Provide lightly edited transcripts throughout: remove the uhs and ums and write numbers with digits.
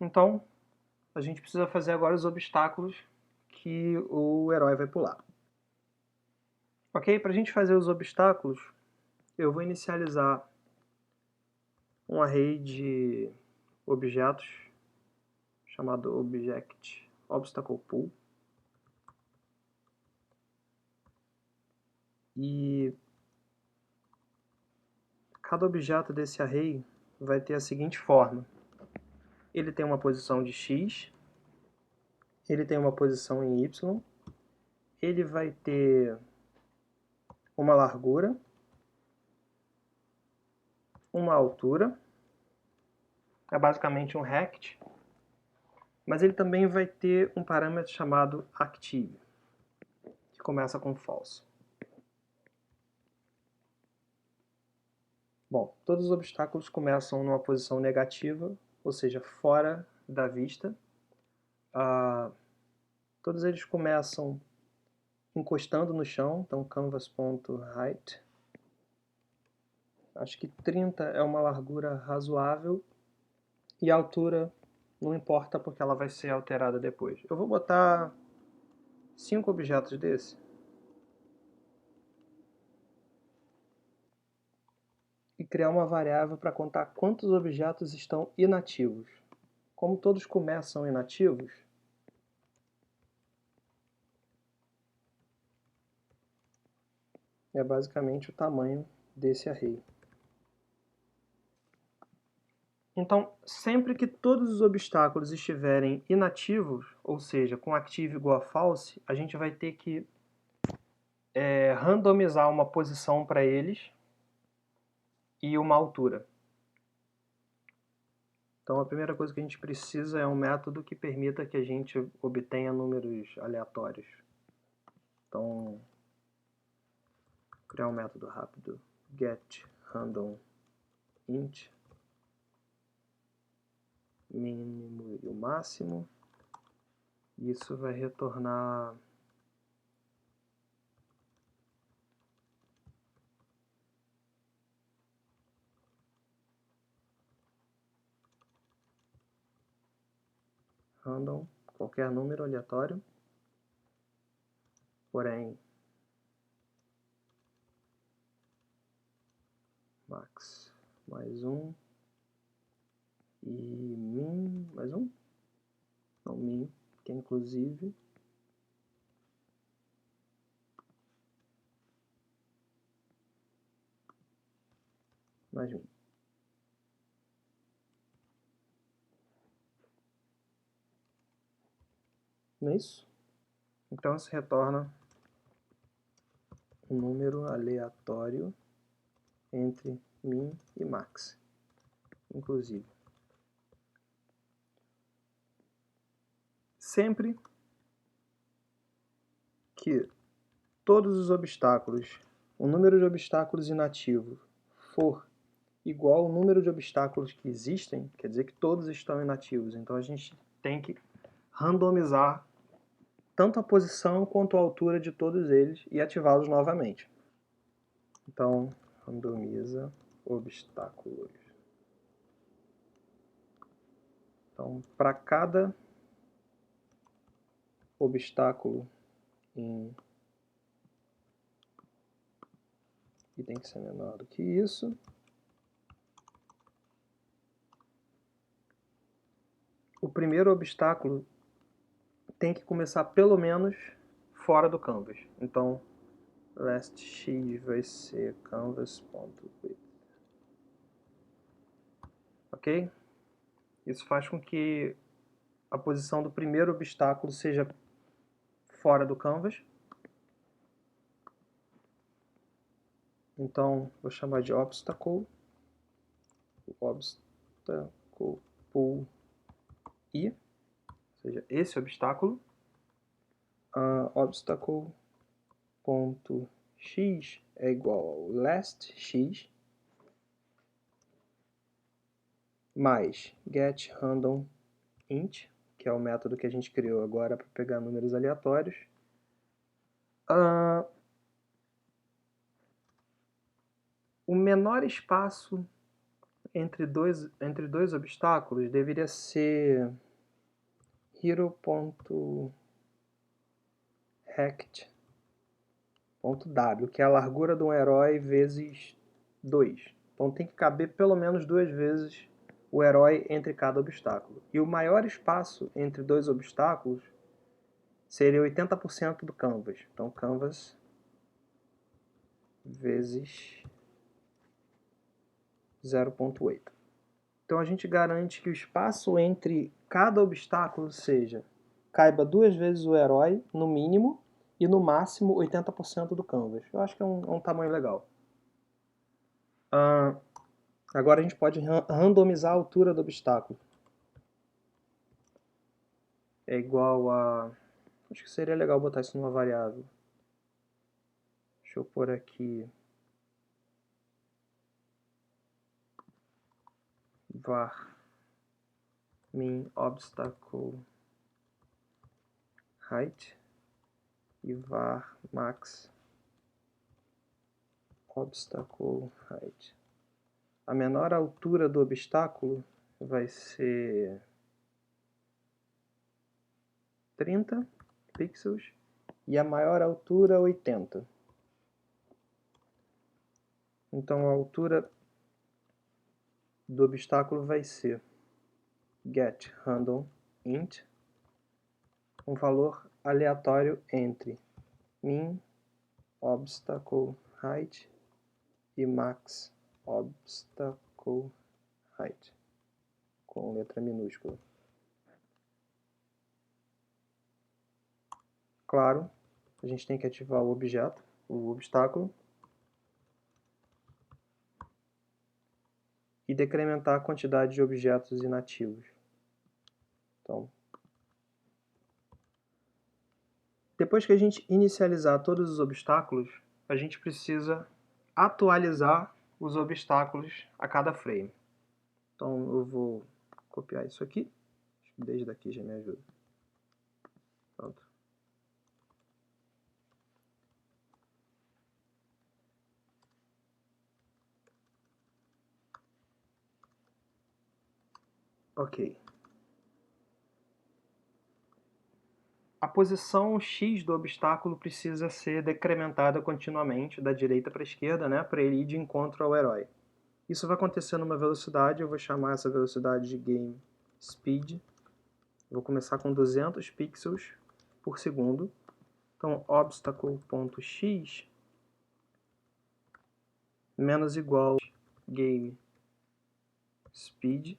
Então, a gente precisa fazer agora os obstáculos que o herói vai pular. Ok? Para a gente fazer os obstáculos, eu vou inicializar um array de objetos chamado Object Obstacle Pool. E cada objeto desse array vai ter a seguinte forma. Ele tem uma posição de x, ele tem uma posição em y, ele vai ter uma largura, uma altura, é basicamente um rect, mas ele também vai ter um parâmetro chamado active, que começa com false. Bom, todos os obstáculos começam numa posição negativa, ou seja, fora da vista. Todos eles começam encostando no chão, então canvas.height. Acho que 30 é uma largura razoável e a altura não importa porque ela vai ser alterada depois. Eu vou botar 5 objetos desse e criar uma variável para contar quantos objetos estão inativos. Como todos começam inativos, é basicamente o tamanho desse array. Então, sempre que todos os obstáculos estiverem inativos, ou seja, com active igual a false, a gente vai ter que randomizar uma posição para eles e uma altura. Então, a primeira coisa que a gente precisa é um método que permita que a gente obtenha números aleatórios. Então, criar um método rápido, getRandomInt, mínimo e o máximo. Isso vai retornar random, qualquer número aleatório, porém max mais um e min mais um, não min, que é inclusive, mais min. Não é isso? Então se retorna um número aleatório entre min e max, inclusive. Sempre que todos os obstáculos, o número de obstáculos inativos for igual ao número de obstáculos que existem, quer dizer que todos estão inativos. Então a gente tem que randomizar tanto a posição quanto a altura de todos eles e ativá-los novamente. Então, randomiza obstáculos. Então, para cada obstáculo e tem que ser menor do que isso, o primeiro obstáculo tem que começar pelo menos fora do canvas. Então, last x vai ser canvas.width. Ok? Isso faz com que a posição do primeiro obstáculo seja fora do canvas. Então, vou chamar de obstacle pool i, ou seja, esse obstáculo. Obstacle.x é igual ao last x mais getRandomInt, que é o método que a gente criou agora para pegar números aleatórios. O menor espaço entre dois obstáculos deveria ser hero.rect.w, que é a largura de um herói vezes 2. Então tem que caber pelo menos 2 vezes o herói entre cada obstáculo. E o maior espaço entre dois obstáculos seria 80% do canvas. Então canvas vezes 0.8. Então a gente garante que o espaço entre cada obstáculo caiba 2 vezes o herói, no mínimo, e no máximo 80% do canvas. Eu acho que é um tamanho legal. Agora a gente pode randomizar a altura do obstáculo. É igual a... Acho que seria legal botar isso numa variável. Deixa eu pôr aqui... var min obstacle height e var max obstacle height. A menor altura do obstáculo vai ser 30 pixels e a maior altura 80. Então a altura do obstáculo vai ser get random int, um valor aleatório entre min obstacle height e max obstacle height, com letra minúscula. Claro, a gente tem que ativar o objeto, o obstáculo, e decrementar a quantidade de objetos inativos. Então, depois que a gente inicializar todos os obstáculos, a gente precisa atualizar os obstáculos a cada frame. Então eu vou copiar isso aqui, desde aqui já me ajuda. Pronto. Ok. A posição X do obstáculo precisa ser decrementada continuamente, da direita para a esquerda, né, para ele ir de encontro ao herói. Isso vai acontecer numa velocidade, eu vou chamar essa velocidade de game speed. Vou começar com 200 pixels por segundo. Então, obstacle.x menos igual game speed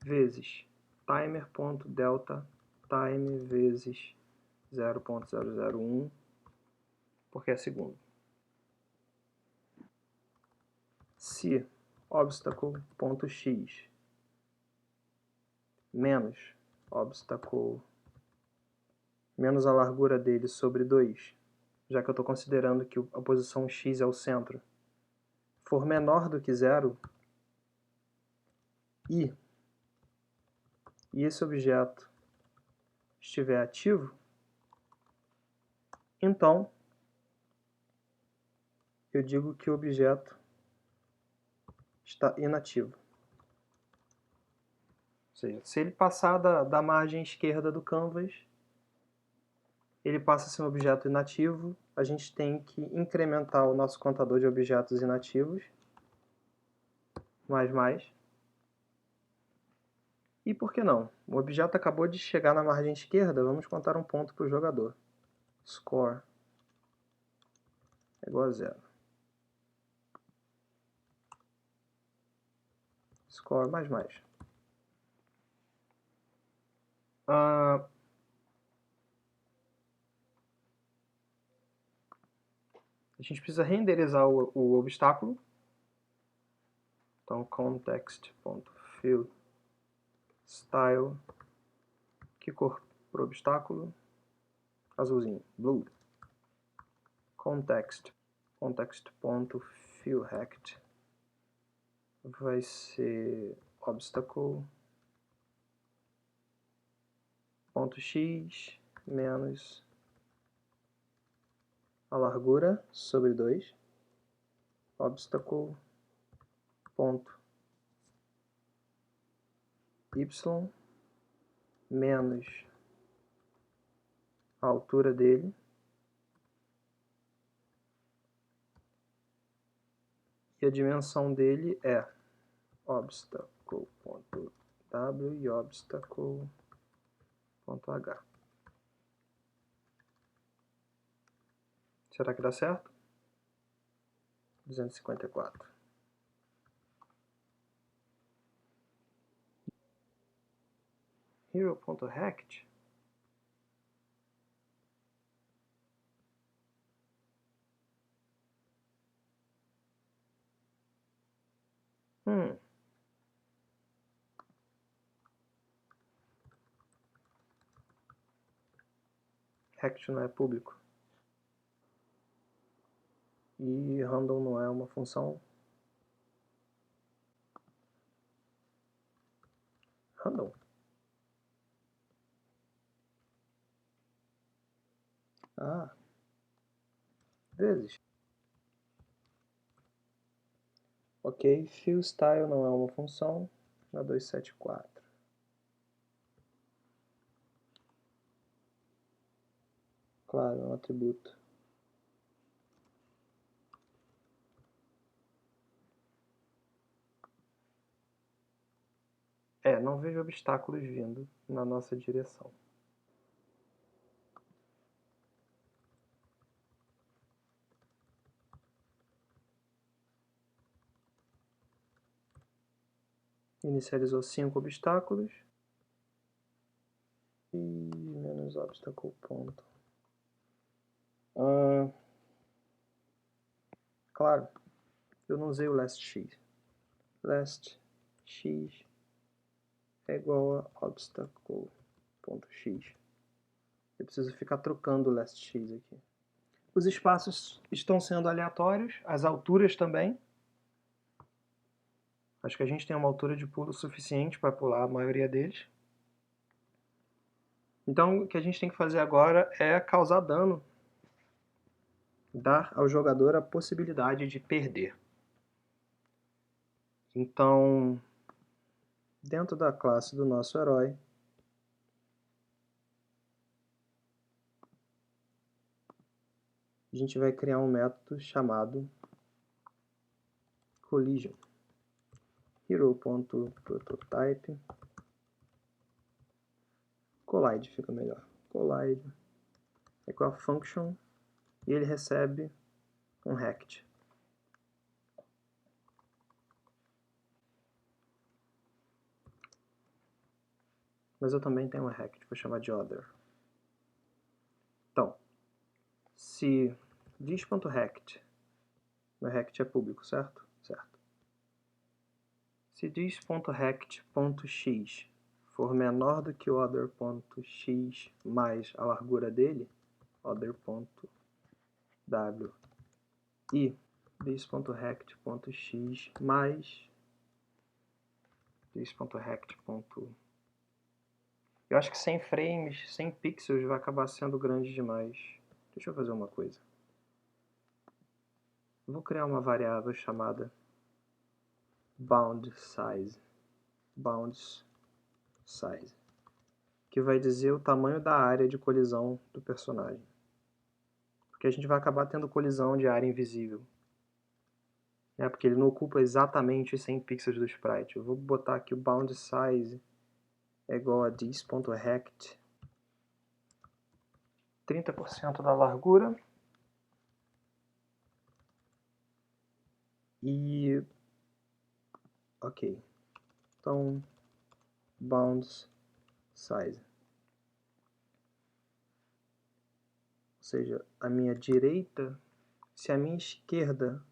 vezes timer.delta time vezes 0.001, porque é segundo. Se obstacle.x menos obstacle menos a largura dele sobre 2, já que eu estou considerando que a posição x é o centro, for menor do que 0, e esse objeto estiver ativo, então eu digo que o objeto está inativo. Ou seja, se ele passar da margem esquerda do canvas, ele passa a ser um objeto inativo. A gente tem que incrementar o nosso contador de objetos inativos, mais. E por que não? O objeto acabou de chegar na margem esquerda, vamos contar um ponto para o jogador. Score é igual a 0. Score mais. A gente precisa renderizar o obstáculo. Então, context.fill style, que cor para o obstáculo? Azulzinho, blue. Context.fillRect vai ser obstacle.x menos a largura sobre 2, obstacle y menos a altura dele e a dimensão dele é obstacle.w e obstacle.h. Será que dá certo? 254. Hero.rect Rect não é público. E random não é uma função. Random. Vezes. Ok, fillStyle não é uma função. Na 274. Claro, é um atributo. Não vejo obstáculos vindo na nossa direção. Inicializou 5 obstáculos. E menos obstacle ponto. Claro, eu não usei o lastX. Lastx é igual a obstacle.x. Eu preciso ficar trocando o lastx aqui. Os espaços estão sendo aleatórios, as alturas também. Acho que a gente tem uma altura de pulo suficiente para pular a maioria deles. Então, o que a gente tem que fazer agora é causar dano. Dar ao jogador a possibilidade de perder. Então, dentro da classe do nosso herói, a gente vai criar um método chamado collision. Hero.prototype collide fica melhor. Collide é igual a function e ele recebe um rect. Mas eu também tenho um rect, vou chamar de other. Então, se dis.rect, meu rect é público, certo? Certo. Se dis.rect.x for menor do que o other.x mais a largura dele, other.w, e dis.rect.x mais dis.rect. Eu acho que 100 frames, 100 pixels vai acabar sendo grande demais. Deixa eu fazer uma coisa. Vou criar uma variável chamada boundSize, que vai dizer o tamanho da área de colisão do personagem. Porque a gente vai acabar tendo colisão de área invisível. Porque ele não ocupa exatamente os 100 pixels do sprite. Eu vou botar aqui o boundSize é igual a dis.rect, 30% da largura. E ok, então bounds size, ou seja, a minha direita, se a minha esquerda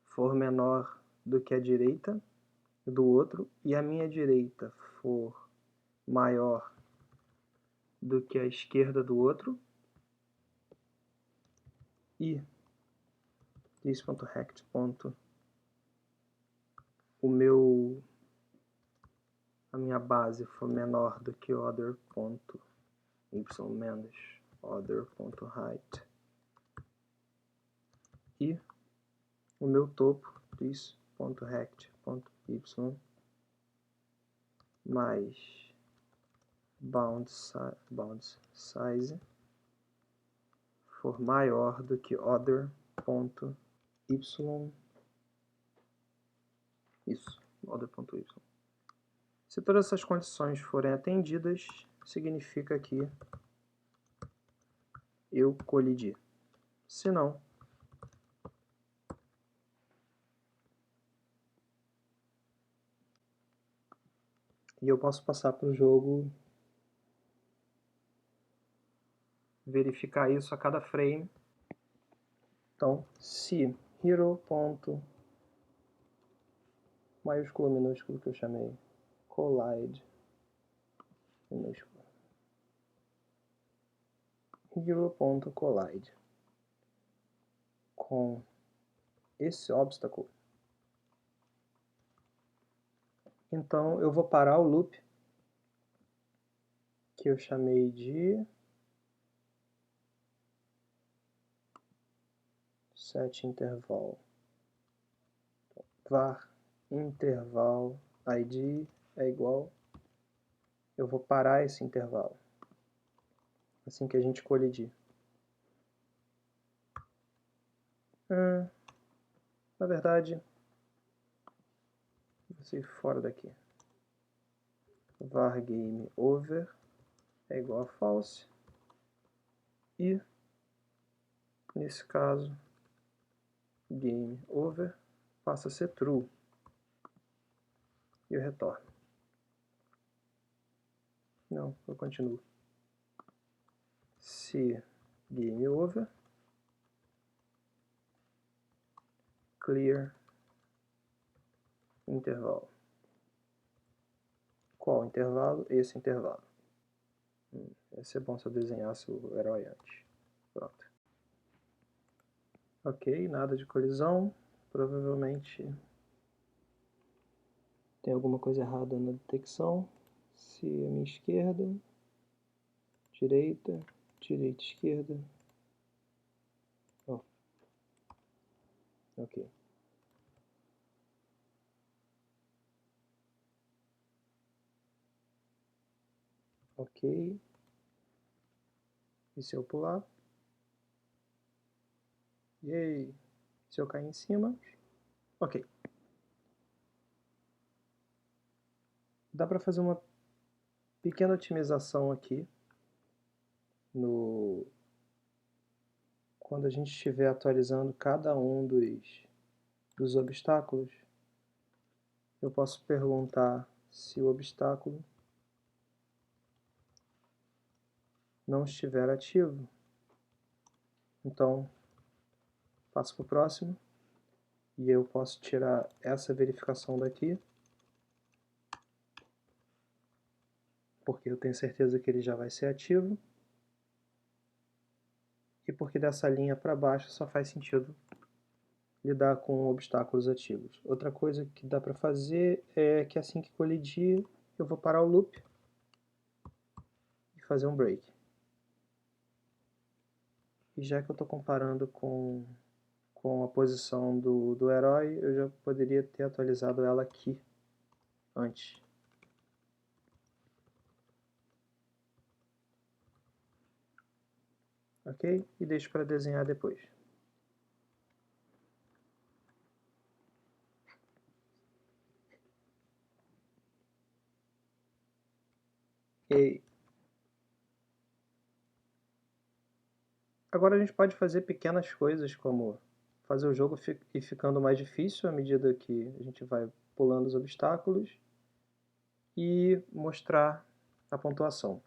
for menor do que a direita do outro e a minha direita for maior do que a esquerda do outro, e this.rect. A minha base for menor do que other.y menos other.height, e o meu topo this.rect.y mais bound size for maior do que other.y. Isso, other.y. Se todas essas condições forem atendidas, significa que eu colidi. Se não, e eu posso passar para o jogo, verificar isso a cada frame. Então, se hero. Maiúsculo ou minúsculo que eu chamei, collide, minúsculo, hero.collide com esse obstacle, então eu vou parar o loop que eu chamei de setInterval, var interval id é igual, eu vou parar esse intervalo assim que a gente colidir. Na verdade, vou sair fora daqui. Var game over é igual a false e nesse caso game over passa a ser true e eu retorno. Não, eu continuo. Se game over, clear intervalo. Qual intervalo? Esse intervalo. Ia ser bom se eu desenhasse o herói antes. Pronto. Ok, nada de colisão. Provavelmente tem alguma coisa errada na detecção. Se a minha esquerda, direita, direita, esquerda. Oh. Ok. Ok. E se eu pular? Yay! Se eu cair em cima? Ok. Dá para fazer uma pequena otimização aqui quando a gente estiver atualizando cada um dos obstáculos. Eu posso perguntar se o obstáculo não estiver ativo. Então, passo para o próximo e eu posso tirar essa verificação daqui, porque eu tenho certeza que ele já vai ser ativo, e porque dessa linha para baixo só faz sentido lidar com obstáculos ativos. Outra coisa que dá para fazer é que assim que colidir, eu vou parar o loop e fazer um break. E já que eu estou comparando com a posição do herói, eu já poderia ter atualizado ela aqui antes. Ok? E deixo para desenhar depois. E agora a gente pode fazer pequenas coisas, como fazer o jogo ir ficando mais difícil à medida que a gente vai pulando os obstáculos e mostrar a pontuação.